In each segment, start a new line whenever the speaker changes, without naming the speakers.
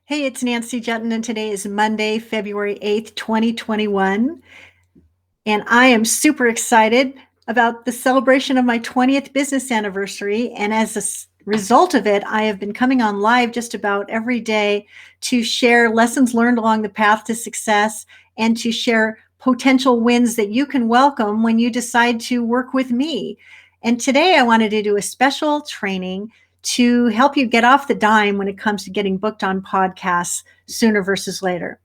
Hey, it's Nancy Juetten, and today is Monday, February 8th, 2021. And I am super excited about the celebration of my 20th business anniversary. And as a result of it, I have been coming on live just about every day to share lessons learned along the path to success and to share potential wins that you can welcome when you decide to work with me. And today I wanted to do a special training to help you get off the dime when it comes to getting booked on podcasts sooner versus later.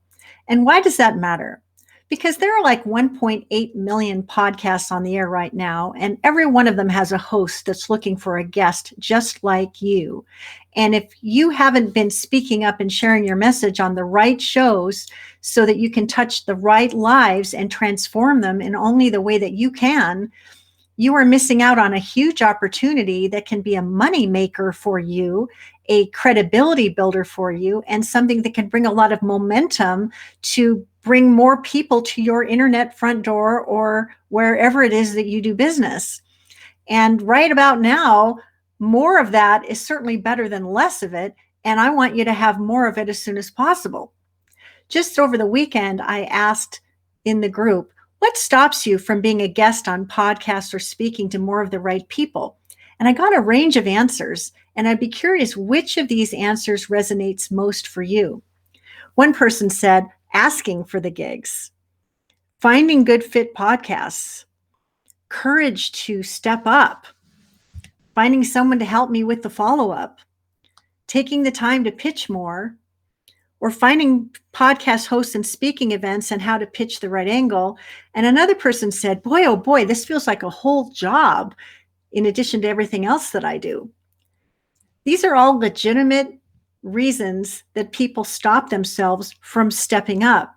And why does that matter? Because there are like 1.8 million podcasts on the air right now, and every one of them has a host that's looking for a guest just like you. And if you haven't been speaking up and sharing your message on the right shows so that you can touch the right lives and transform them in only the way that you can, you are missing out on a huge opportunity that can be a money maker for you, a credibility builder for you, and something that can bring a lot of momentum to bring more people to your internet front door or wherever it is that you do business. And right about now, more of that is certainly better than less of it. And I want you to have more of it as soon as possible. Just over the weekend, I asked in the group, what stops you from being a guest on podcasts or speaking to more of the right people? And I got a range of answers, and I'd be curious which of these answers resonates most for you. One person said, asking for the gigs, finding good fit podcasts, courage to step up, finding someone to help me with the follow-up, taking the time to pitch more, or finding podcast hosts and speaking events and how to pitch the right angle. And another person said, boy, oh boy, this feels like a whole job in addition to everything else that I do. These are all legitimate reasons that people stop themselves from stepping up.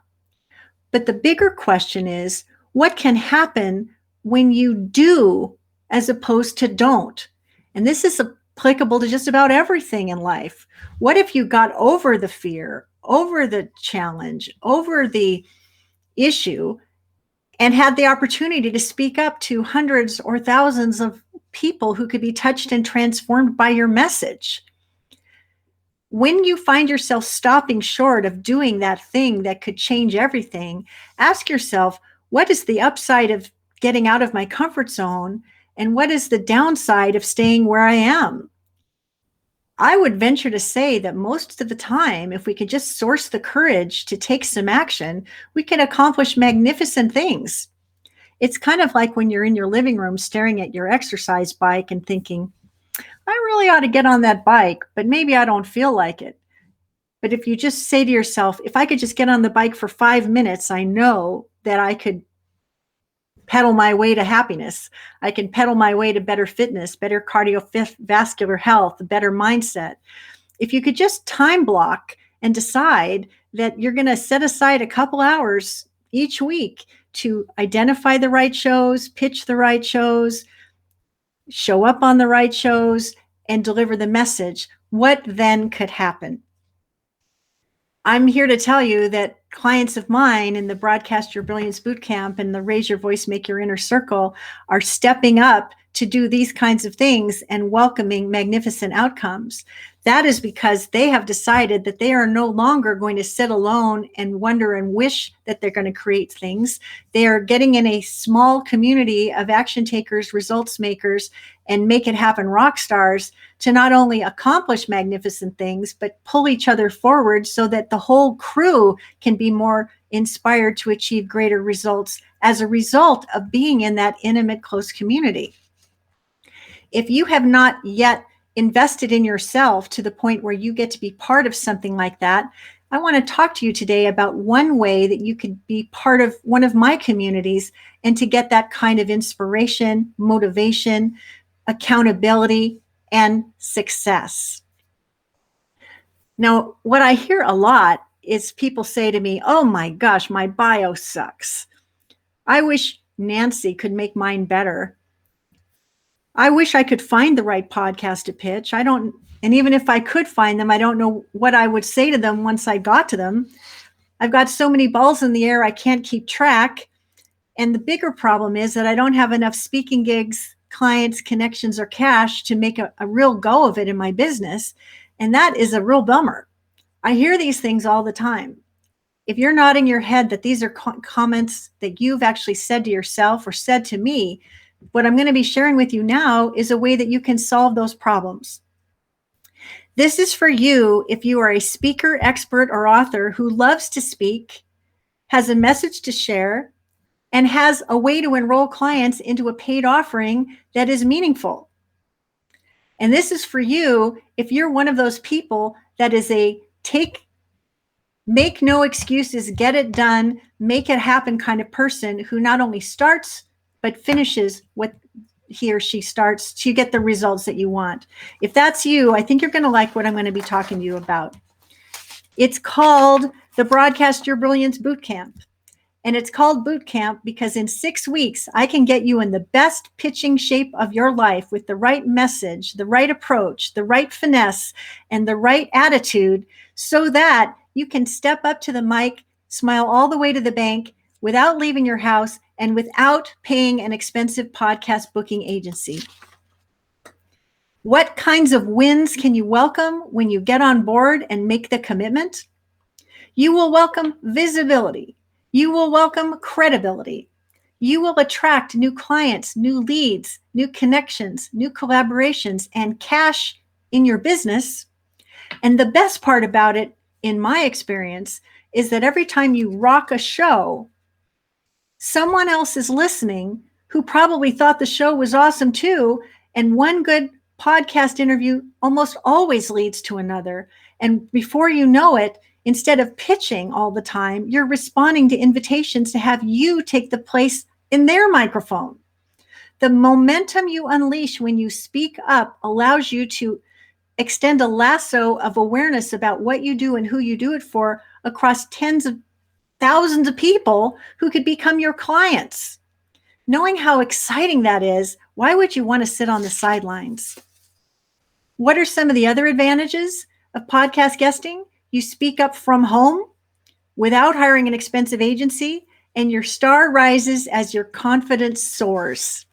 But the bigger question is, what can happen when you do as opposed to don't? And this is applicable to just about everything in life. What if you got over the fear, over the challenge, over the issue, and had the opportunity to speak up to hundreds or thousands of people who could be touched and transformed by your message? When you find yourself stopping short of doing that thing that could change everything, ask yourself, what is the upside of getting out of my comfort zone? And what is the downside of staying where I am? I would venture to say that most of the time, if we could just source the courage to take some action, we can accomplish magnificent things. It's kind of like when you're in your living room staring at your exercise bike and thinking, I really ought to get on that bike, but maybe I don't feel like it. But if you just say to yourself, if I could just get on the bike for 5 minutes, I know that I could pedal my way to happiness. I can pedal my way to better fitness, better cardiovascular health, better mindset. If you could just time block and decide that you're going to set aside a couple hours each week to identify the right shows, pitch the right shows, show up on the right shows, and deliver the message, what then could happen? I'm here to tell you that clients of mine in the Broadcast Your Brilliance Bootcamp and the Raise Your Voice, Make Your Inner Circle are stepping up to do these kinds of things and welcoming magnificent outcomes. That is because they have decided that they are no longer going to sit alone and wonder and wish that they're going to create things. They are getting in a small community of action takers, results makers, and make it happen rock stars to not only accomplish magnificent things, but pull each other forward so that the whole crew can be more inspired to achieve greater results as a result of being in that intimate, close community. If you have not yet invested in yourself to the point where you get to be part of something like that, I want to talk to you today about one way that you could be part of one of my communities and to get that kind of inspiration, motivation, accountability, and success. Now, what I hear a lot is people say to me, oh my gosh, my bio sucks. I wish Nancy could make mine better. I wish I could find the right podcast to pitch. And even if I could find them, I don't know what I would say to them once I got to them. I've got so many balls in the air, I can't keep track. And the bigger problem is that I don't have enough speaking gigs, clients, connections, or cash to make a real go of it in my business. And that is a real bummer. I hear these things all the time. If you're nodding your head that these are comments that you've actually said to yourself or said to me, what I'm going to be sharing with you now is a way that you can solve those problems. This is for you if you are a speaker, expert, or author who loves to speak, has a message to share, and has a way to enroll clients into a paid offering that is meaningful. And this is for you if you're one of those people that is a make no excuses, get it done, make it happen kind of person who not only starts but finishes what he or she starts to get the results that you want. If that's you, I think you're going to like what I'm going to be talking to you about. It's called the Broadcast Your Brilliance Bootcamp. And it's called Bootcamp because in 6 weeks, I can get you in the best pitching shape of your life with the right message, the right approach, the right finesse, and the right attitude so that you can step up to the mic, smile all the way to the bank without leaving your house and without paying an expensive podcast booking agency. What kinds of wins can you welcome when you get on board and make the commitment? You will welcome visibility. You will welcome credibility. You will attract new clients, new leads, new connections, new collaborations, and cash in your business. And the best part about it, in my experience, is that every time you rock a show, someone else is listening who probably thought the show was awesome too. And one good podcast interview almost always leads to another. And before you know it, instead of pitching all the time, you're responding to invitations to have you take the place in their microphone. The momentum you unleash when you speak up allows you to extend a lasso of awareness about what you do and who you do it for across tens of thousands of people who could become your clients. Knowing how exciting that is, why would you want to sit on the sidelines? What are some of the other advantages of podcast guesting? You speak up from home without hiring an expensive agency, and your star rises as your confidence soars.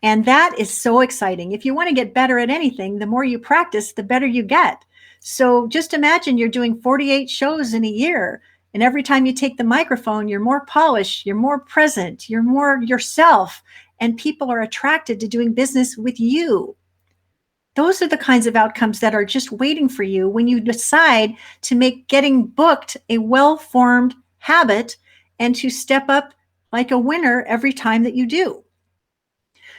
And that is so exciting. If you want to get better at anything, the more you practice, the better you get. So just imagine you're doing 48 shows in a year, and every time you take the microphone, you're more polished, you're more present, you're more yourself, and people are attracted to doing business with you. Those are the kinds of outcomes that are just waiting for you when you decide to make getting booked a well-formed habit and to step up like a winner every time that you do.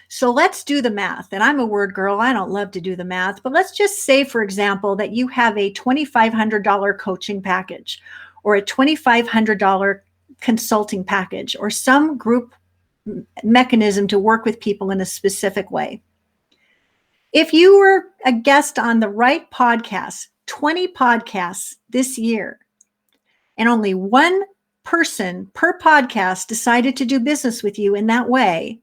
So let's do the math. And I'm a word girl. I don't love to do the math, but let's just say, for example, that you have a $2,500 coaching package or a $2,500 consulting package or some group mechanism to work with people in a specific way. If you were a guest on the right podcast, 20 podcasts this year, and only one person per podcast decided to do business with you in that way,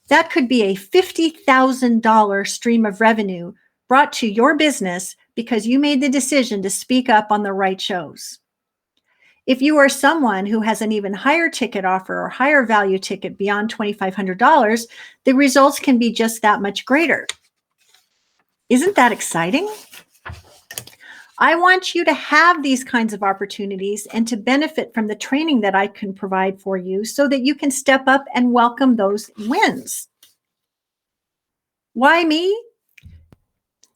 that could be a $50,000 stream of revenue brought to your business because you made the decision to speak up on the right shows. If you are someone who has an even higher ticket offer or higher value ticket beyond $2,500, the results can be just that much greater. Isn't that exciting? I want you to have these kinds of opportunities and to benefit from the training that I can provide for you so that you can step up and welcome those wins. Why me?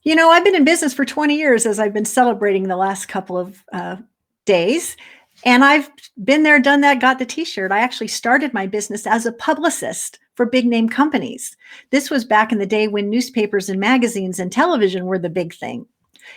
You know, I've been in business for 20 years as I've been celebrating the last couple of days. And I've been there, done that, got the t-shirt. I actually started my business as a publicist for big name companies. This was back in the day when newspapers and magazines and television were the big thing.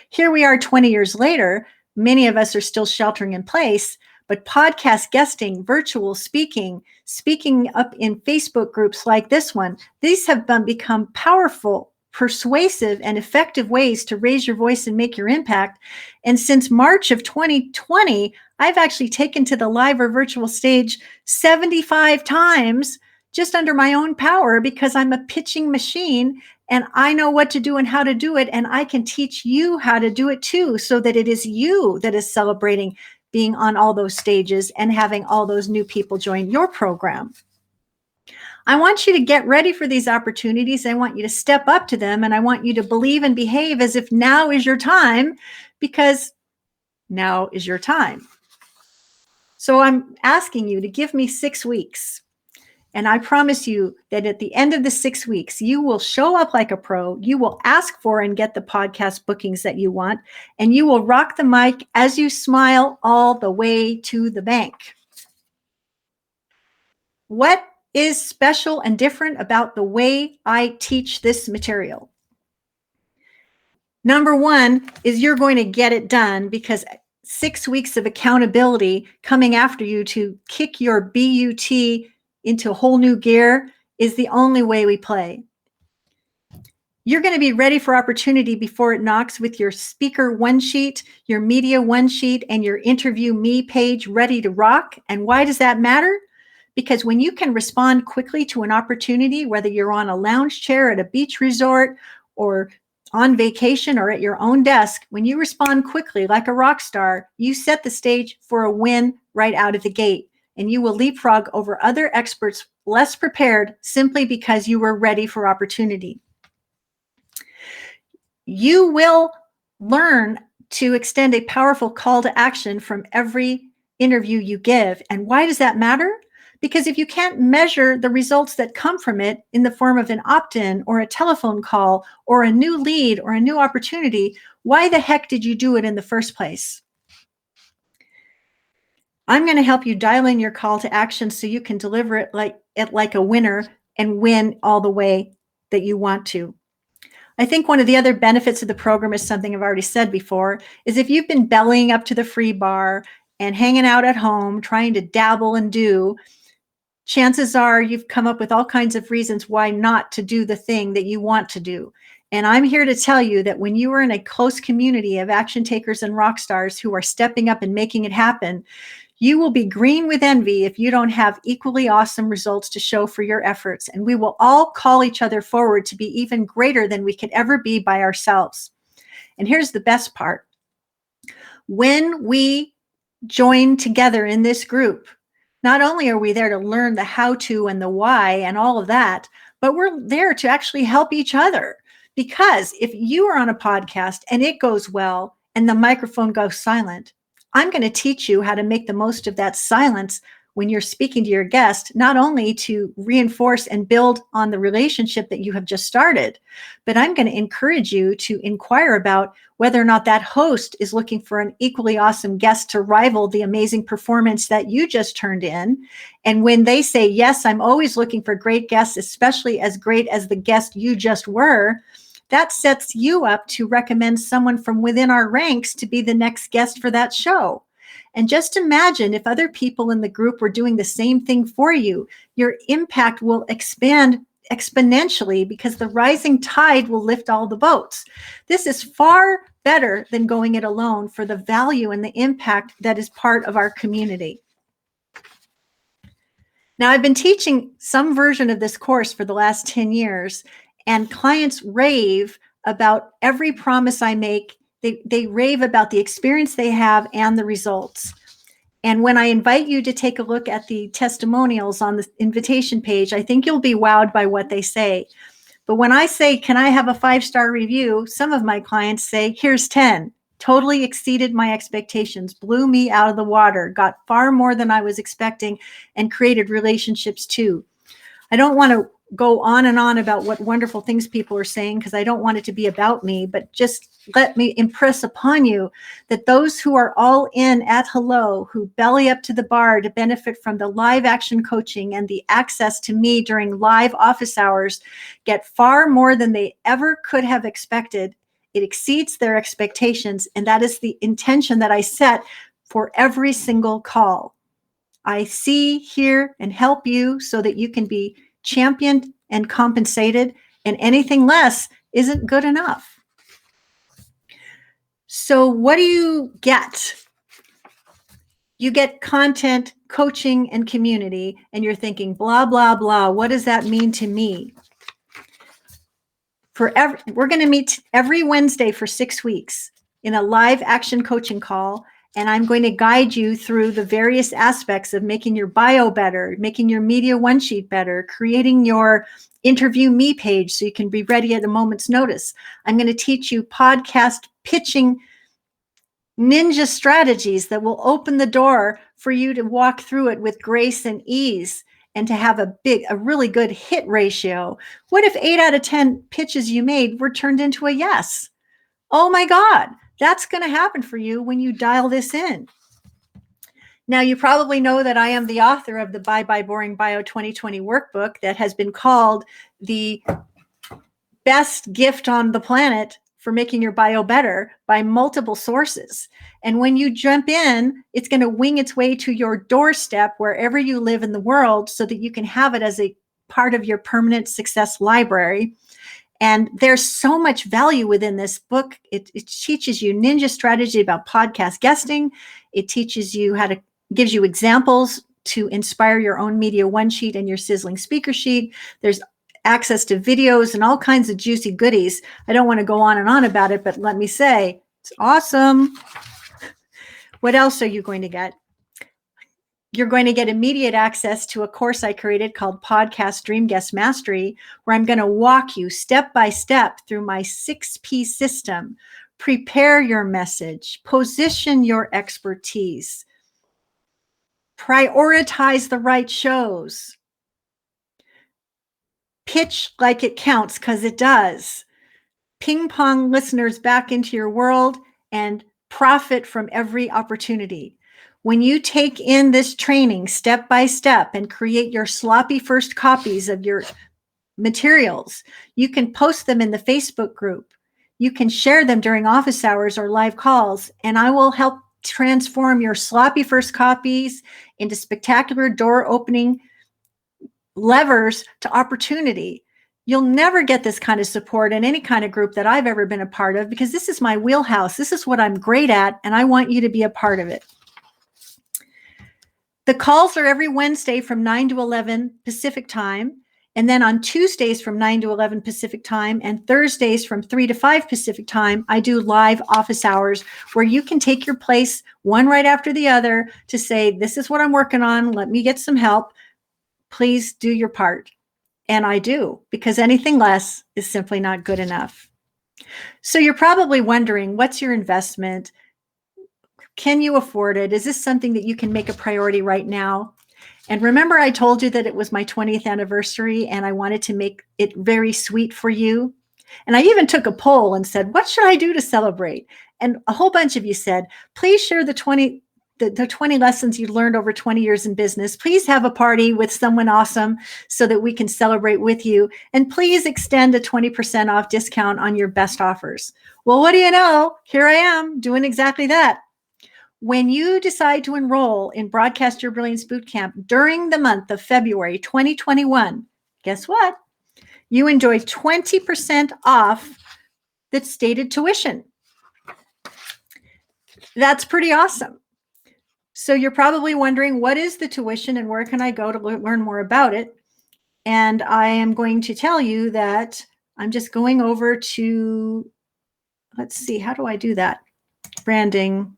Here we are 20 years later. Many of us are still sheltering in place, but podcast guesting, virtual speaking, speaking up in Facebook groups like this one, these have become powerful, persuasive, and effective ways to raise your voice and make your impact. And since March of 2020, I've actually taken to the live or virtual stage 75 times just under my own power because I'm a pitching machine and I know what to do and how to do it. And I can teach you how to do it too, so that it is you that is celebrating being on all those stages and having all those new people join your program. I want you to get ready for these opportunities. I want you to step up to them, and I want you to believe and behave as if now is your time, because Now is your time. So I'm asking you to give me 6 weeks. And I promise you that at the end of the 6 weeks, you will show up like a pro. You will ask for and get the podcast bookings that you want, and you will rock the mic as you smile all the way to the bank. What is special and different about the way I teach this material? Number one is you're going to get it done, because 6 weeks of accountability coming after you to kick your BUT into a whole new gear is the only way we play. You're going to be ready for opportunity before it knocks with your speaker one sheet, your media one sheet, and your interview me page ready to rock. And why does that matter? Because when you can respond quickly to an opportunity, whether you're on a lounge chair at a beach resort or on vacation or at your own desk, when you respond quickly like a rock star, you set the stage for a win right out of the gate. And you will leapfrog over other experts less prepared simply because you were ready for opportunity. You will learn to extend a powerful call to action from every interview you give. And why does that matter? Because if you can't measure the results that come from it in the form of an opt-in or a telephone call or a new lead or a new opportunity, why the heck did you do it in the first place? I'm going to help you dial in your call to action so you can deliver it like a winner and win all the way that you want to. I think one of the other benefits of the program is something I've already said before, is if you've been bellying up to the free bar and hanging out at home, trying to dabble and do, chances are you've come up with all kinds of reasons why not to do the thing that you want to do. And I'm here to tell you that when you are in a close community of action takers and rock stars who are stepping up and making it happen, you will be green with envy if you don't have equally awesome results to show for your efforts. And we will all call each other forward to be even greater than we could ever be by ourselves. And here's the best part. When we join together in this group, not only are we there to learn the how-to and the why and all of that, but we're there to actually help each other. Because if you are on a podcast and it goes well and the microphone goes silent, I'm going to teach you how to make the most of that silence when you're speaking to your guest, not only to reinforce and build on the relationship that you have just started, but I'm going to encourage you to inquire about whether or not that host is looking for an equally awesome guest to rival the amazing performance that you just turned in. And when they say, yes, I'm always looking for great guests, especially as great as the guest you just were, that sets you up to recommend someone from within our ranks to be the next guest for that show. And just imagine if other people in the group were doing the same thing for you, your impact will expand exponentially because the rising tide will lift all the boats. This is far better than going it alone for the value and the impact that is part of our community. Now, I've been teaching some version of this course for the last 10 years, and clients rave about every promise I make. They rave about the experience they have and the results. And when I invite you to take a look at the testimonials on the invitation page, I think you'll be wowed by what they say. But when I say, can I have a 5-star review? Some of my clients say, here's 10. Totally exceeded my expectations, blew me out of the water, got far more than I was expecting, and created relationships too. I don't want to go on and on about what wonderful things people are saying because I don't want it to be about me, but just let me impress upon you that those who are all in at Hello, who belly up to the bar to benefit from the live action coaching and the access to me during live office hours, get far more than they ever could have expected. It exceeds their expectations, and that is the intention that I set for every single call. I see, hear, and help you so that you can be championed and compensated, and anything less isn't good enough. So what do you get? You get content, coaching, and community, and you're thinking, blah, blah, blah, what does that mean to me? We're going to meet every Wednesday for 6 weeks in a live action coaching call, and I'm going to guide you through the various aspects of making your bio better, making your media one sheet better, creating your interview me page so you can be ready at a moment's notice. I'm going to teach you podcast pitching ninja strategies that will open the door for you to walk through it with grace and ease and to have a really good hit ratio. What if 8 out of 10 pitches you made were turned into a yes? Oh my God, that's going to happen for you when you dial this in. Now, you probably know that I am the author of the Bye Bye Boring Bio 2020 workbook that has been called the best gift on the planet for making your bio better by multiple sources. And when you jump in, it's going to wing its way to your doorstep wherever you live in the world so that you can have it as a part of your permanent success library. And there's so much value within this book. It teaches you ninja strategy about podcast guesting. It teaches you gives you examples to inspire your own media one sheet and your sizzling speaker sheet. There's access to videos and all kinds of juicy goodies. I don't want to go on and on about it, but let me say, it's awesome. What else are you going to get? You're going to get immediate access to a course I created called Podcast Dream Guest Mastery, where I'm going to walk you step by step through my 6P system. Prepare your message, position your expertise, prioritize the right shows, pitch like it counts, because it does, ping pong listeners back into your world, and profit from every opportunity. When you take in this training step by step and create your sloppy first copies of your materials, you can post them in the Facebook group. You can share them during office hours or live calls, and I will help transform your sloppy first copies into spectacular door opening levers to opportunity. You'll never get this kind of support in any kind of group that I've ever been a part of, because this is my wheelhouse. This is what I'm great at, and I want you to be a part of it. The calls are every Wednesday from 9 to 11 Pacific time, and then on Tuesdays from 9 to 11 Pacific time, and Thursdays from 3 to 5 Pacific time, I do live office hours where you can take your place one right after the other to say, this is what I'm working on. Let me get some help. Please do your part. And I do, because anything less is simply not good enough. So you're probably wondering, what's your investment? Can you afford it? Is this something that you can make a priority right now? And remember, I told you that it was my 20th anniversary and I wanted to make it very sweet for you. And I even took a poll and said, what should I do to celebrate? And a whole bunch of you said, please share the 20 lessons you learned over 20 years in business. Please have a party with someone awesome so that we can celebrate with you. And please extend a 20% off discount on your best offers. Well, what do you know? Here I am doing exactly that. When you decide to enroll in Broadcast Your Brilliance Bootcamp during the month of February 2021, guess what? You enjoy 20% off the stated tuition. That's pretty awesome. So you're probably wondering, what is the tuition and where can I go to learn more about it? And I am going to tell you that I'm just going over to, let's see, how do I do that? Branding.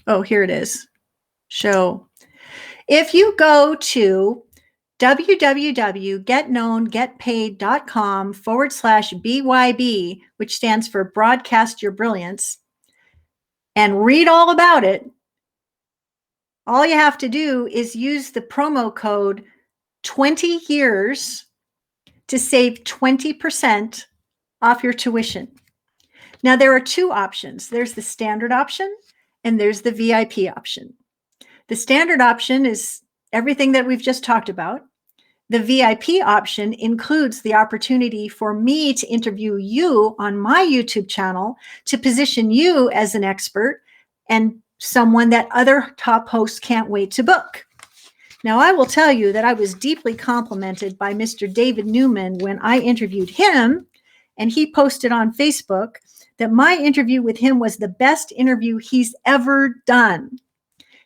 Oh, here it is. Show. If you go to www.getknowngetpaid.com/BYB, which stands for Broadcast Your Brilliance, and read all about it, all you have to do is use the promo code 20 years to save 20% off your tuition. Now, there are two options. There's the standard option and there's the VIP option. The standard option is everything that we've just talked about. The VIP option includes the opportunity for me to interview you on my YouTube channel to position you as an expert and someone that other top hosts can't wait to book. Now, I will tell you that I was deeply complimented by Mr. David Newman when I interviewed him, and he posted on Facebook that my interview with him was the best interview he's ever done.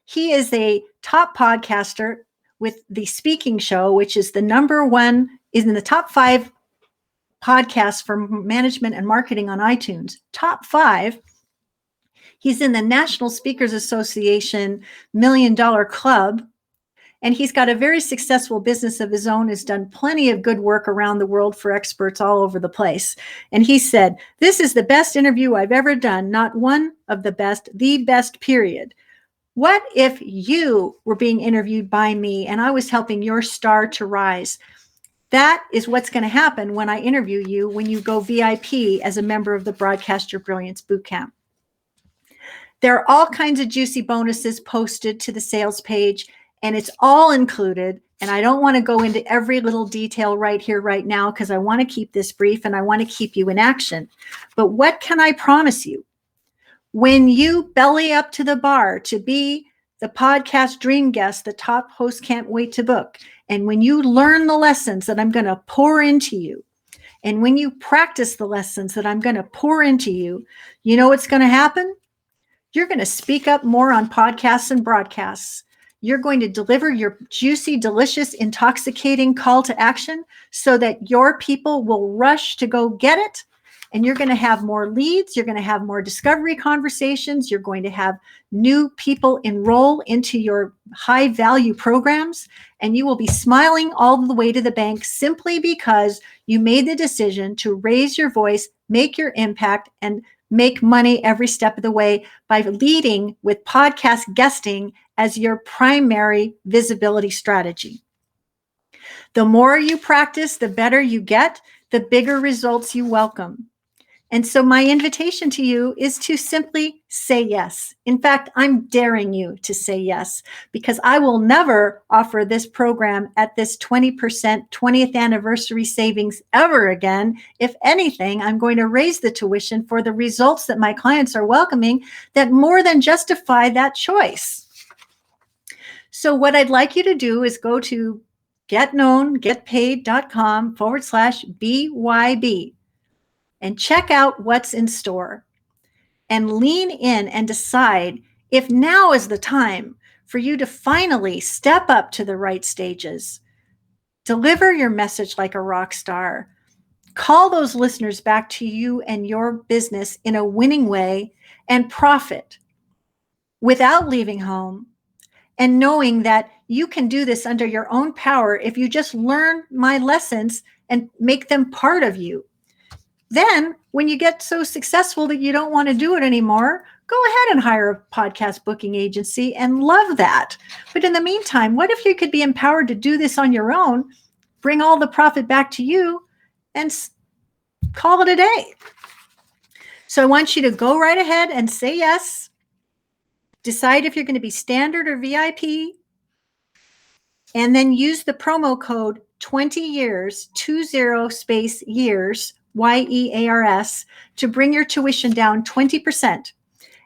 He is a top podcaster with the Speaking Show, which is the #1, is in the top 5 podcasts for management and marketing on iTunes. Top 5. He's in the National Speakers Association $1 Million Club. And he's got a very successful business of his own, has done plenty of good work around the world for experts all over the place. And he said, "This is the best interview I've ever done, not one of the best, period. What if you were being interviewed by me and I was helping your star to rise? That is what's going to happen when I interview you when you go VIP as a member of the Broadcast Your Brilliance Bootcamp." There are all kinds of juicy bonuses posted to the sales page, and it's all included. And I don't want to go into every little detail right here, right now, because I want to keep this brief and I want to keep you in action. But what can I promise you? When you belly up to the bar to be the podcast dream guest the top host can't wait to book, and when you learn the lessons that I'm going to pour into you, and when you practice the lessons that I'm going to pour into you, you know what's going to happen? You're going to speak up more on podcasts and broadcasts. You're going to deliver your juicy, delicious, intoxicating call to action so that your people will rush to go get it. And you're going to have more leads. You're going to have more discovery conversations. You're going to have new people enroll into your high value programs. And you will be smiling all the way to the bank simply because you made the decision to raise your voice, make your impact, and make money every step of the way by leading with podcast guesting as your primary visibility strategy. The more you practice, the better you get, the bigger results you welcome. And so my invitation to you is to simply say yes. In fact, I'm daring you to say yes, because I will never offer this program at this 20% 20th anniversary savings ever again. If anything, I'm going to raise the tuition for the results that my clients are welcoming that more than justify that choice. So what I'd like you to do is go to getknowngetpaid.com/BYB. and check out what's in store and lean in and decide if now is the time for you to finally step up to the right stages, deliver your message like a rock star, call those listeners back to you and your business in a winning way, and profit without leaving home, and knowing that you can do this under your own power if you just learn my lessons and make them part of you. Then when you get so successful that you don't want to do it anymore, go ahead and hire a podcast booking agency and love that. But in the meantime, what if you could be empowered to do this on your own, bring all the profit back to you, and call it a day? So I want you to go right ahead and say yes. Decide if you're going to be standard or VIP, and then use the promo code 20 years, 20 space years, YEARS, to bring your tuition down 20%.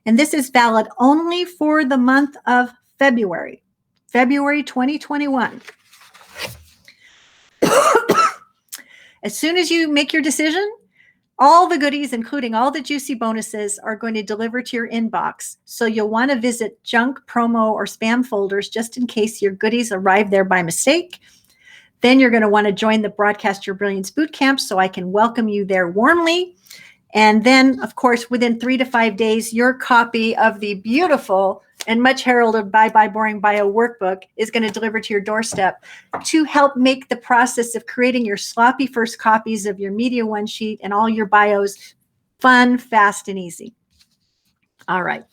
And this is valid only for the month of February 2021. As soon as you make your decision, all the goodies, including all the juicy bonuses, are going to deliver to your inbox. So you'll want to visit junk, promo, or spam folders just in case your goodies arrive there by mistake. Then you're going to want to join the Broadcast Your Brilliance Bootcamp so I can welcome you there warmly. And then, of course, within 3 to 5 days, your copy of the beautiful and much heralded Bye Bye Boring Bio workbook is going to deliver to your doorstep to help make the process of creating your sloppy first copies of your Media One sheet and all your bios fun, fast, and easy. All right.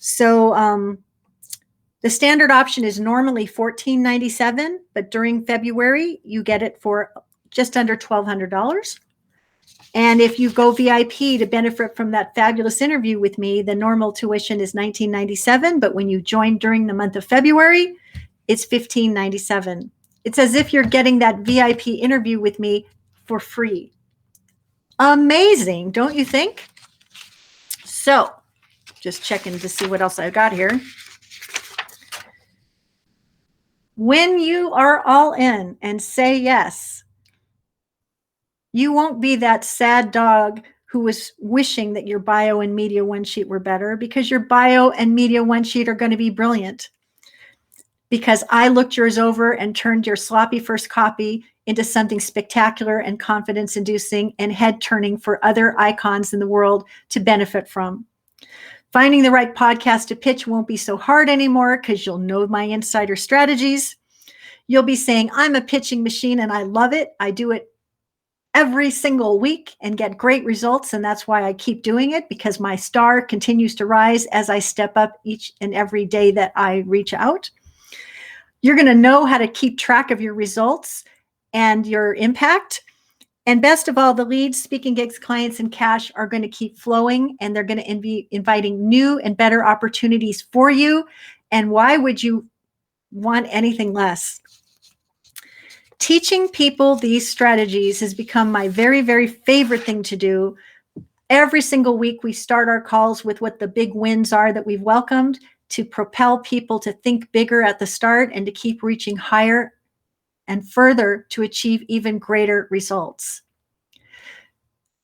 So, the standard option is normally $14.97, but during February, you get it for just under $1,200. And if you go VIP to benefit from that fabulous interview with me, the normal tuition is $19.97, but when you join during the month of February, it's $15.97. It's as if you're getting that VIP interview with me for free. Amazing, don't you think? So, just checking to see what else I've got here. When you are all in and say yes, you won't be that sad dog who was wishing that your bio and Media One sheet were better, because your bio and Media One sheet are going to be brilliant. Because I looked yours over and turned your sloppy first copy into something spectacular and confidence-inducing and head-turning for other icons in the world to benefit from. Finding the right podcast to pitch won't be so hard anymore because you'll know my insider strategies. You'll be saying, I'm a pitching machine and I love it. I do it every single week and get great results. And that's why I keep doing it, because my star continues to rise as I step up each and every day that I reach out. You're going to know how to keep track of your results and your impact. And best of all, the leads, speaking gigs, clients, and cash are going to keep flowing, and they're going to be inviting new and better opportunities for you. And why would you want anything less? Teaching people these strategies has become my very, very favorite thing to do. Every single week, we start our calls with what the big wins are that we've welcomed to propel people to think bigger at the start and to keep reaching higher and further to achieve even greater results.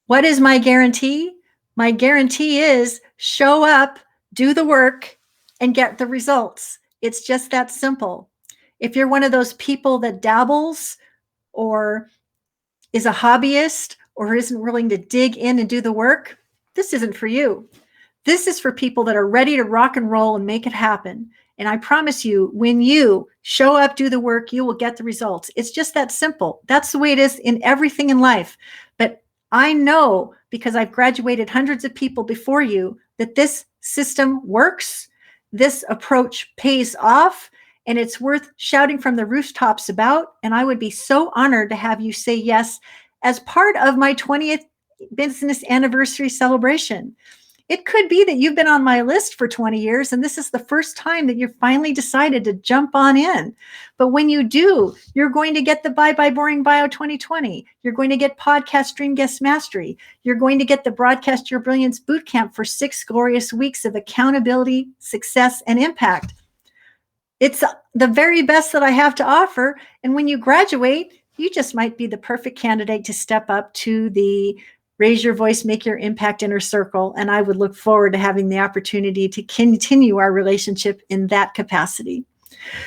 What is my guarantee? My guarantee is show up, do the work, and get the results. It's just that simple. If you're one of those people that dabbles or is a hobbyist or isn't willing to dig in and do the work, this isn't for you. This is for people that are ready to rock and roll and make it happen. And I promise you, when you show up, do the work, you will get the results. It's just that simple. That's the way it is in everything in life. But I know, because I've graduated hundreds of people before you, that this system works. This approach pays off, and it's worth shouting from the rooftops about. And I would be so honored to have you say yes as part of my 20th business anniversary celebration. It could be that you've been on my list for 20 years and this is the first time that you've finally decided to jump on in. But when you do, you're going to get the Bye Bye Boring Bio 2020. You're going to get Podcast Dream Guest Mastery. You're going to get the Broadcast Your Brilliance Bootcamp for 6 glorious weeks of accountability, success, and impact. It's the very best that I have to offer. And when you graduate, you just might be the perfect candidate to step up to the Raise Your Voice, Make Your Impact inner circle. And I would look forward to having the opportunity to continue our relationship in that capacity.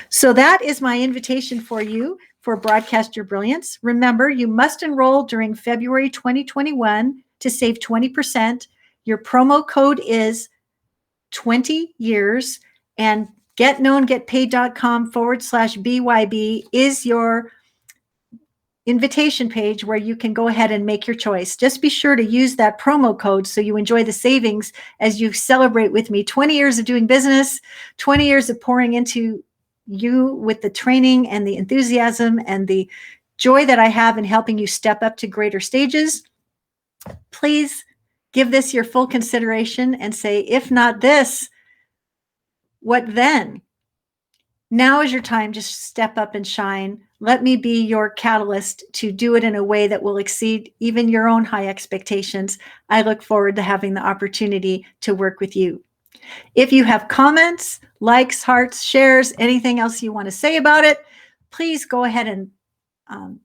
So that is my invitation for you for Broadcast Your Brilliance. Remember, you must enroll during February 2021 to save 20%. Your promo code is 20 years, and getknowngetpaid.com/BYB is your invitation page where you can go ahead and make your choice. Just be sure to use that promo code so you enjoy the savings as you celebrate with me 20 years of doing business, 20 years of pouring into you with the training and the enthusiasm and the joy that I have in helping you step up to greater stages. Please give this your full consideration and say, if not this, what then? Now is your time to step up and shine. Let me be your catalyst to do it in a way that will exceed even your own high expectations. I look forward to having the opportunity to work with you. If you have comments, likes, hearts, shares, anything else you want to say about it, please go ahead and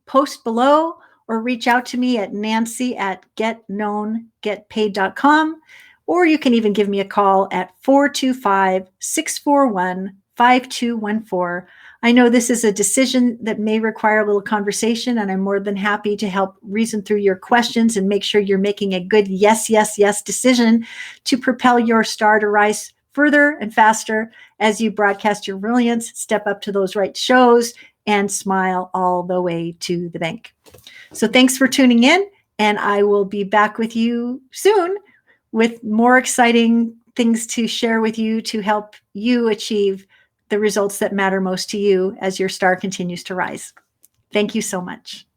post below or reach out to me at nancy@getknowngetpaid.com, or you can even give me a call at 425-641-5214. I know this is a decision that may require a little conversation, and I'm more than happy to help reason through your questions and make sure you're making a good yes, yes, yes decision to propel your star to rise further and faster as you broadcast your brilliance, step up to those right shows, and smile all the way to the bank. So thanks for tuning in, and I will be back with you soon with more exciting things to share with you to help you achieve the results that matter most to you as your star continues to rise. Thank you so much.